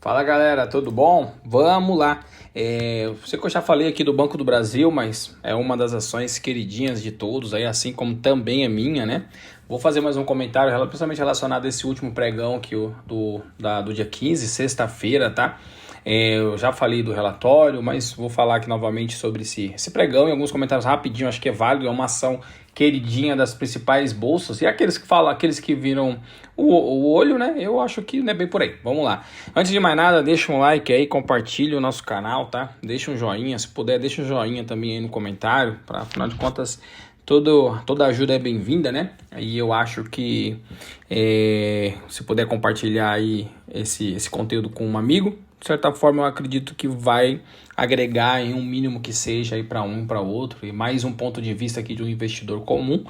Fala galera, tudo bom? Vamos lá. Sei que eu já falei aqui do Banco do Brasil, mas é uma das ações queridinhas de todos, aí, assim como também é minha, né? Vou fazer mais um comentário, principalmente relacionado a esse último pregão aqui, do dia 15, sexta-feira, tá? Eu já falei do relatório, mas vou falar aqui novamente sobre esse pregão e alguns comentários rapidinho, acho que é válido, é uma ação queridinha das principais bolsas, e aqueles que falam, aqueles que viram o olho, né? Eu acho que não é bem por aí. Vamos lá. Antes de mais nada, deixa um like aí, compartilha o nosso canal, tá? Deixa um joinha, se puder, deixa um joinha também aí no comentário, para afinal de contas, toda ajuda é bem-vinda, né? E eu acho que se puder compartilhar aí esse conteúdo com um amigo, de certa forma eu acredito que vai agregar em um mínimo que seja aí para um e para outro, e mais um ponto de vista aqui de um investidor comum.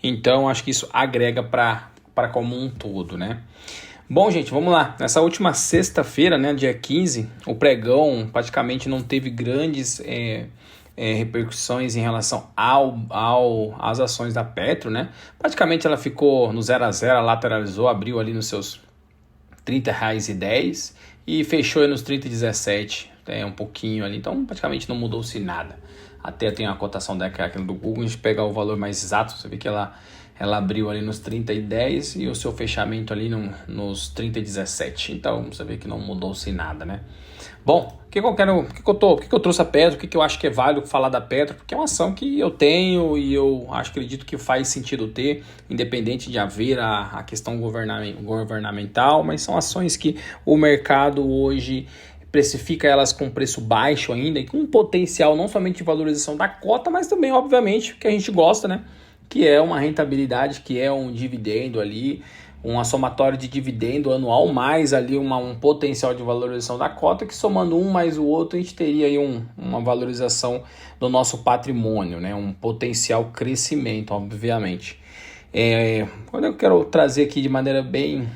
Então acho que isso agrega para como um todo, né? Bom, gente, vamos lá. Nessa última sexta-feira, né, dia 15, o pregão praticamente não teve grandes repercussões em relação às ações da Petro, né? Praticamente ela ficou no 0 a 0, lateralizou, abriu ali nos seus R$30,10 e fechou aí nos 30,17, um pouquinho ali, então praticamente não mudou-se nada. Até tem a cotação daquela do Google, a gente pega o valor mais exato, você vê que ela abriu ali nos 30,10 e o seu fechamento ali nos 30,17, então você vê que não mudou-se nada, né? Bom, o que eu trouxe a Petro, o que eu acho que é válido falar da Petro, porque é uma ação que eu tenho e eu acredito que faz sentido ter, independente de haver a questão governamental, mas são ações que o mercado hoje precifica elas com preço baixo ainda e com um potencial não somente de valorização da cota, mas também, obviamente, que a gente gosta, né? Que é uma rentabilidade, que é um dividendo ali, uma somatória de dividendo anual, mais ali um potencial de valorização da cota, que somando um mais o outro, a gente teria aí uma valorização do nosso patrimônio, né? Um potencial crescimento, obviamente. Quando eu quero trazer aqui de maneira bem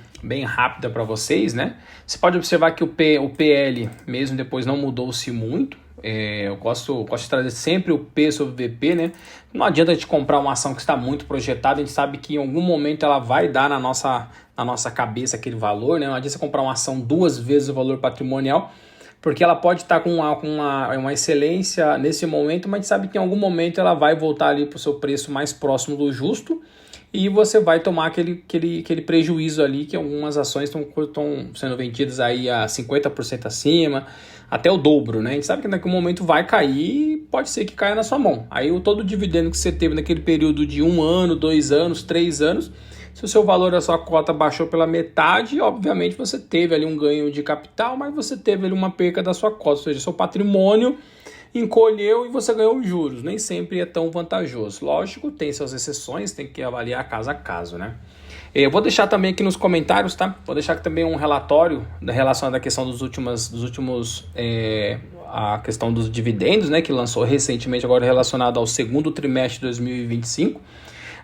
rápida para vocês, né? Você pode observar que o PL, mesmo depois, não mudou-se muito. Eu gosto de trazer sempre o P sobre VP, né? Não adianta a gente comprar uma ação que está muito projetada, a gente sabe que em algum momento ela vai dar na nossa cabeça aquele valor, né? Não adianta você comprar uma ação 2 vezes o valor patrimonial, porque ela pode estar com uma excelência nesse momento, mas a gente sabe que em algum momento ela vai voltar ali para o seu preço mais próximo do justo, e você vai tomar aquele prejuízo ali, que algumas ações estão sendo vendidas aí a 50% acima, até o dobro, né? A gente sabe que naquele momento vai cair e pode ser que caia na sua mão. Aí todo o dividendo que você teve naquele período de 1 ano, 2 anos, 3 anos, se o seu valor da sua cota baixou pela metade, obviamente você teve ali um ganho de capital, mas você teve ali uma perca da sua cota, ou seja, seu patrimônio encolheu e você ganhou os juros. Nem sempre é tão vantajoso. Lógico, tem suas exceções, tem que avaliar caso a caso, né? Eu vou deixar também aqui nos comentários, tá? Vou deixar aqui também um relatório relacionado à questão a questão dos dividendos, né? Que lançou recentemente, agora relacionado ao segundo trimestre de 2025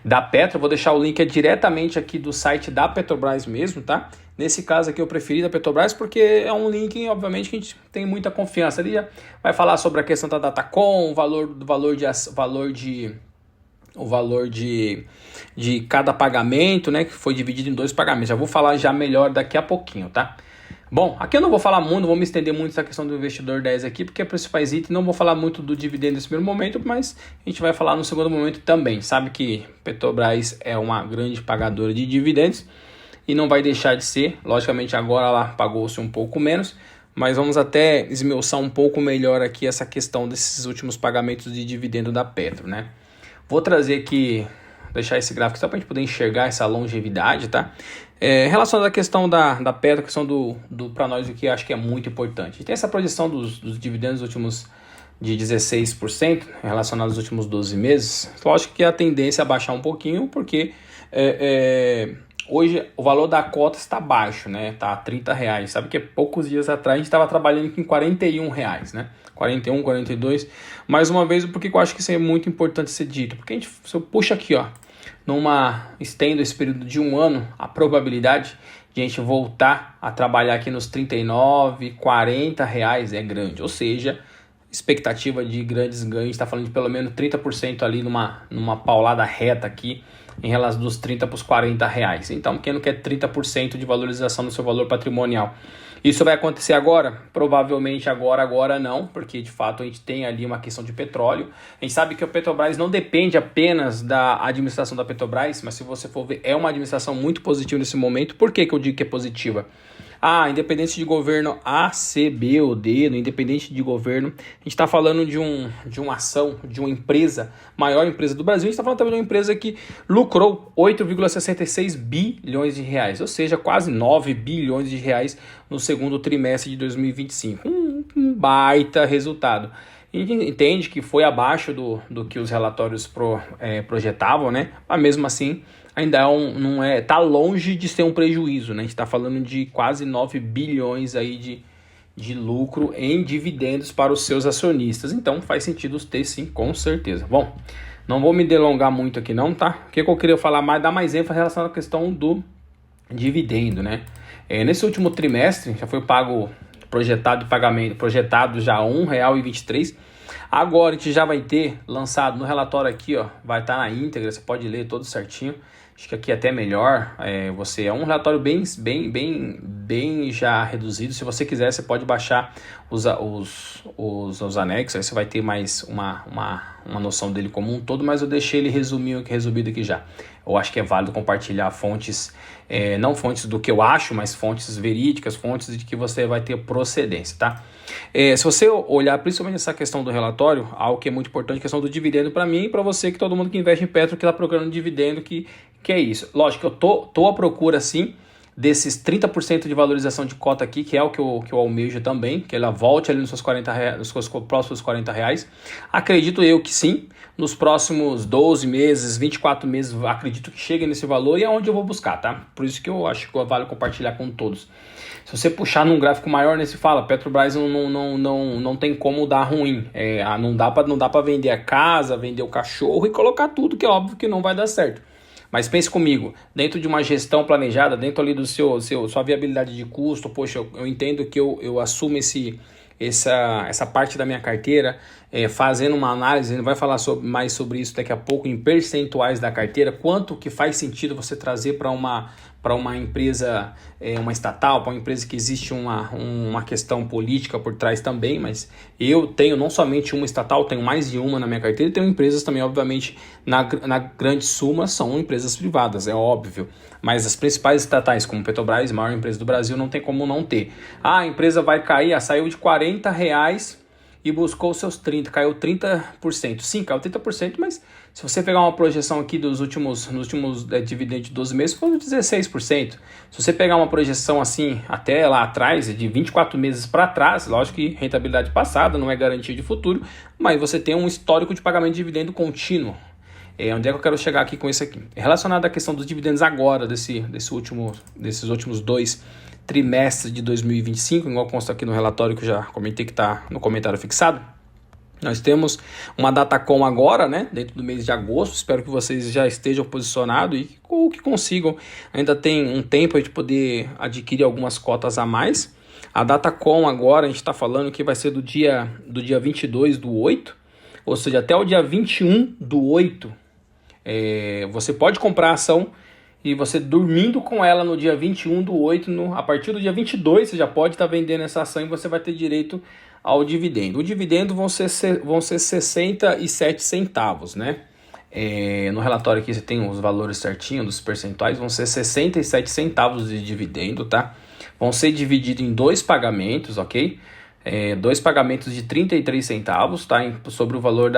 da Petro. Vou deixar o link diretamente aqui do site da Petrobras mesmo, tá? Nesse caso aqui eu preferi da Petrobras porque é um link, obviamente, que a gente tem muita confiança. Ali vai falar sobre a questão da Datacom, o valor de cada pagamento, né, que foi dividido em 2 pagamentos. Já vou falar melhor daqui a pouquinho, tá? Bom, aqui eu não vou falar muito, não vou me estender muito nessa questão do investidor 10 aqui, porque é principais itens, não vou falar muito do dividendo nesse primeiro momento, mas a gente vai falar no segundo momento também. Sabe que Petrobras é uma grande pagadora de dividendos e não vai deixar de ser. Logicamente agora ela pagou-se um pouco menos, mas vamos até esmiuçar um pouco melhor aqui essa questão desses últimos pagamentos de dividendo da Petro, né? Vou trazer aqui, deixar esse gráfico só para a gente poder enxergar essa longevidade, tá? Relacionado à questão da Petro, a questão para nós, o que acho que é muito importante. Tem essa projeção dos dividendos últimos de 16% relacionados aos últimos 12 meses. Lógico que a tendência é baixar um pouquinho, porque hoje o valor da cota está baixo, né? Está a R$30. Sabe que poucos dias atrás a gente estava trabalhando com R$41, né? 41, 42. Mais uma vez, porque eu acho que isso é muito importante ser dito. Porque se eu puxo aqui, ó, estendo esse período de 1 ano, a probabilidade de a gente voltar a trabalhar aqui nos 39, 40 reais é grande. Ou seja, expectativa de grandes ganhos, está falando de pelo menos 30% ali numa paulada reta aqui em relação dos 30 para os 40 reais. Então, quem não quer 30% de valorização no seu valor patrimonial? Isso vai acontecer agora? Provavelmente agora não, porque de fato a gente tem ali uma questão de petróleo. A gente sabe que o Petrobras não depende apenas da administração da Petrobras, mas se você for ver, é uma administração muito positiva nesse momento. Por que eu digo que é positiva? Independente de governo A, C, B ou D, no independente de governo, a gente está falando de uma ação, de uma empresa, maior empresa do Brasil. A gente está falando também de uma empresa que lucrou 8,66 bilhões de reais, ou seja, quase 9 bilhões de reais no segundo trimestre de 2025. Um baita resultado. A gente entende que foi abaixo do que os relatórios projetavam, né? Mas mesmo assim, ainda tá longe de ser um prejuízo, né? A gente está falando de quase 9 bilhões aí de lucro em dividendos para os seus acionistas. Então faz sentido ter sim, com certeza. Bom, não vou me delongar muito aqui não, tá? O que eu queria falar mais, dar mais ênfase em relação à questão do dividendo, né? Nesse último trimestre já foi pago projetado já R$ 1,23. Agora a gente já vai ter lançado no relatório aqui, ó, vai estar na íntegra, você pode ler todo certinho. Acho que aqui é até melhor. É um relatório bem já reduzido. Se você quiser, você pode baixar os anexos. Aí você vai ter mais uma noção dele como um todo, mas eu deixei ele resumido aqui já. Eu acho que é válido compartilhar fontes, não fontes do que eu acho, mas fontes verídicas, fontes de que você vai ter procedência, tá? Se você olhar principalmente essa questão do relatório, algo que é muito importante, a questão do dividendo para mim e para você, que todo mundo que investe em Petro, que está procurando dividendo, que é isso. Lógico que eu tô à procura, sim, desses 30% de valorização de cota aqui, que é o que eu almejo também, que ela volte ali nos seus 40 reais, nos seus próximos 40 reais. Acredito eu que sim, nos próximos 12 meses, 24 meses, acredito que chegue nesse valor e é onde eu vou buscar, tá? Por isso que eu acho que vale compartilhar com todos. Se você puxar num gráfico maior, nesse fala, Petrobras não tem como dar ruim. Não dá para vender a casa, vender o cachorro e colocar tudo, que é óbvio que não vai dar certo. Mas pense comigo, dentro de uma gestão planejada, dentro ali do sua viabilidade de custo, poxa, eu entendo que eu assumo essa parte da minha carteira, fazendo uma análise, ele vai falar mais sobre isso daqui a pouco, em percentuais da carteira, quanto que faz sentido você trazer para uma empresa, uma estatal, para uma empresa que existe uma questão política por trás também, mas eu tenho não somente uma estatal, tenho mais de uma na minha carteira e tenho empresas também, obviamente, na grande suma, são empresas privadas, é óbvio, mas as principais estatais, como Petrobras, maior empresa do Brasil, não tem como não ter. A empresa vai cair, saiu de R$40 e buscou os seus 30%, caiu 30%. Sim, caiu 30%, mas se você pegar uma projeção aqui nos últimos dividendos de 12 meses, foi 16%. Se você pegar uma projeção assim, até lá atrás, de 24 meses para trás, lógico que rentabilidade passada não é garantia de futuro, mas você tem um histórico de pagamento de dividendo contínuo. Onde é que eu quero chegar aqui com isso aqui? Relacionado à questão dos dividendos agora, desses últimos 2 trimestres de 2025, igual consta aqui no relatório que eu já comentei, que está no comentário fixado. Nós temos uma Datacom agora, né, dentro do mês de agosto. Espero que vocês já estejam posicionados e que consigam. Ainda tem um tempo de poder adquirir algumas cotas a mais. A Datacom agora, a gente está falando que vai ser do dia 22/8, ou seja, até o dia 21/8. Você pode comprar a ação e você dormindo com ela no dia 21/8, a partir do dia 22 você já pode estar vendendo essa ação e você vai ter direito ao dividendo. O dividendo vão ser 67 centavos, né? No relatório aqui você tem os valores certinhos dos percentuais, vão ser 67 centavos de dividendo, tá? Vão ser divididos em 2 pagamentos, ok? 2 pagamentos de 33 centavos, tá? Sobre o valor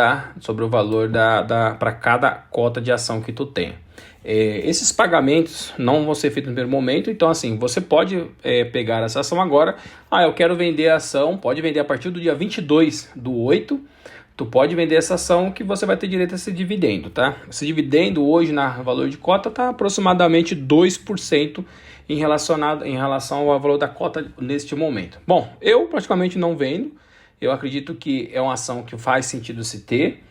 para cada cota de ação que tu tenha. Esses pagamentos não vão ser feitos no primeiro momento, então assim, você pode pegar essa ação agora. Eu quero vender a ação, pode vender a partir do dia 22/8, tu pode vender essa ação que você vai ter direito a esse dividendo, tá? Esse dividendo hoje, na valor de cota, está aproximadamente 2% em relação ao valor da cota neste momento. Bom, eu praticamente não vendo, eu acredito que é uma ação que faz sentido se ter.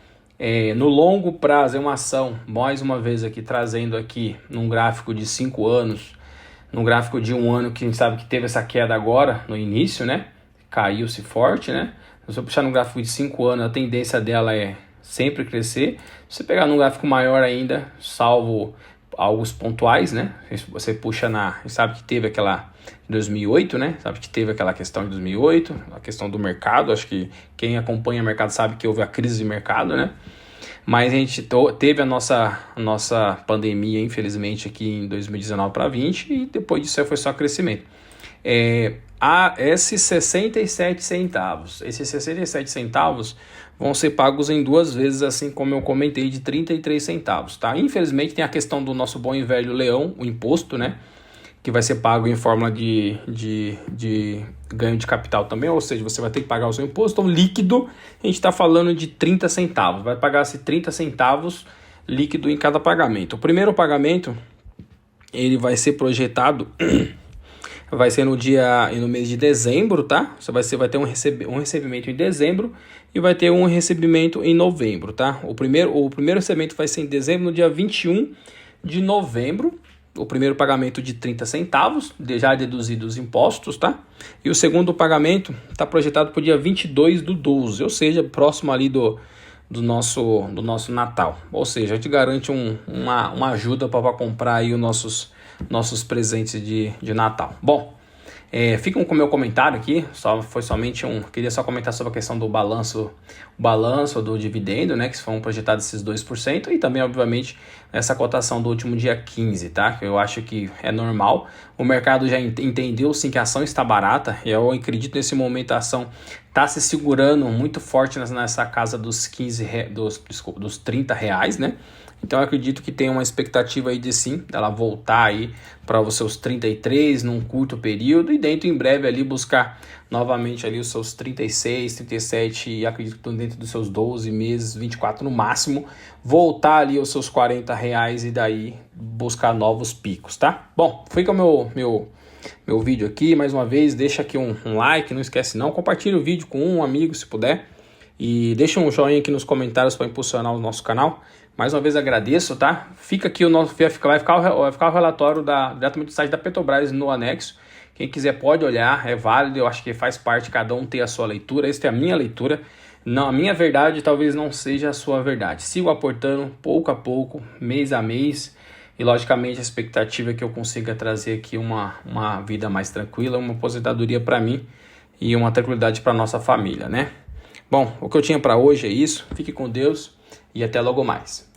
No longo prazo é uma ação, mais uma vez aqui trazendo aqui num gráfico de 5 anos, num gráfico de 1 ano que a gente sabe que teve essa queda agora no início, né? Caiu-se forte, né? Se eu puxar no gráfico de 5 anos, a tendência dela é sempre crescer. Se você pegar num gráfico maior ainda, salvo alguns pontuais, né? Você puxa sabe que teve aquela em 2008, né? Sabe que teve aquela questão de 2008, a questão do mercado. Acho que quem acompanha o mercado sabe que houve a crise de mercado, né? Mas a gente teve a nossa pandemia, infelizmente, aqui em 2019 para 20, e depois disso foi só crescimento. Esses 67 centavos vão ser pagos em 2 vezes, assim como eu comentei, de 33 centavos, tá? Infelizmente tem a questão do nosso bom e velho leão, o imposto, né? Que vai ser pago em forma de ganho de capital também, ou seja, você vai ter que pagar o seu imposto. Então, líquido, a gente está falando de 30 centavos, vai pagar-se 30 centavos líquido em cada pagamento. O primeiro pagamento, ele vai ser projetado, vai ser no mês de dezembro, tá? Você vai ter um recebimento em dezembro e vai ter um recebimento em novembro, tá? O primeiro recebimento vai ser em dezembro, no dia 21 de novembro, o primeiro pagamento de 30 centavos, já deduzido os impostos, tá? E o segundo pagamento está projetado para o dia 22/12, ou seja, próximo ali do nosso Natal. Ou seja, a gente garante uma ajuda para comprar aí os nossos presentes de Natal. Bom, ficam com o meu comentário aqui, queria só comentar sobre a questão do balanço do dividendo, né, que foram projetados esses 2%, e também, obviamente, essa cotação do último dia 15, tá, que eu acho que é normal. O mercado já entendeu, sim, que a ação está barata, e eu acredito nesse momento a ação está se segurando muito forte nessa casa dos 30 reais, né. Então eu acredito que tem uma expectativa aí de sim, dela voltar aí para os seus 33 num curto período, e dentro em breve ali buscar novamente ali os seus 36, 37, e acredito que dentro dos seus 12 meses, 24 no máximo, voltar ali aos seus 40 reais e daí buscar novos picos, tá? Bom, fica o meu vídeo aqui, mais uma vez, deixa aqui um like, não esquece não, compartilha o vídeo com um amigo se puder, e deixa um joinha aqui nos comentários para impulsionar o nosso canal. Mais uma vez agradeço, tá? Fica aqui vai ficar o relatório diretamente do site da Petrobras no anexo. Quem quiser pode olhar, é válido, eu acho que faz parte, cada um ter a sua leitura. Esta é a minha leitura. Não, a minha verdade talvez não seja a sua verdade. Sigo aportando pouco a pouco, mês a mês, e logicamente a expectativa é que eu consiga trazer aqui uma vida mais tranquila, uma aposentadoria para mim e uma tranquilidade para nossa família, né? Bom, o que eu tinha para hoje é isso. Fique com Deus e até logo mais.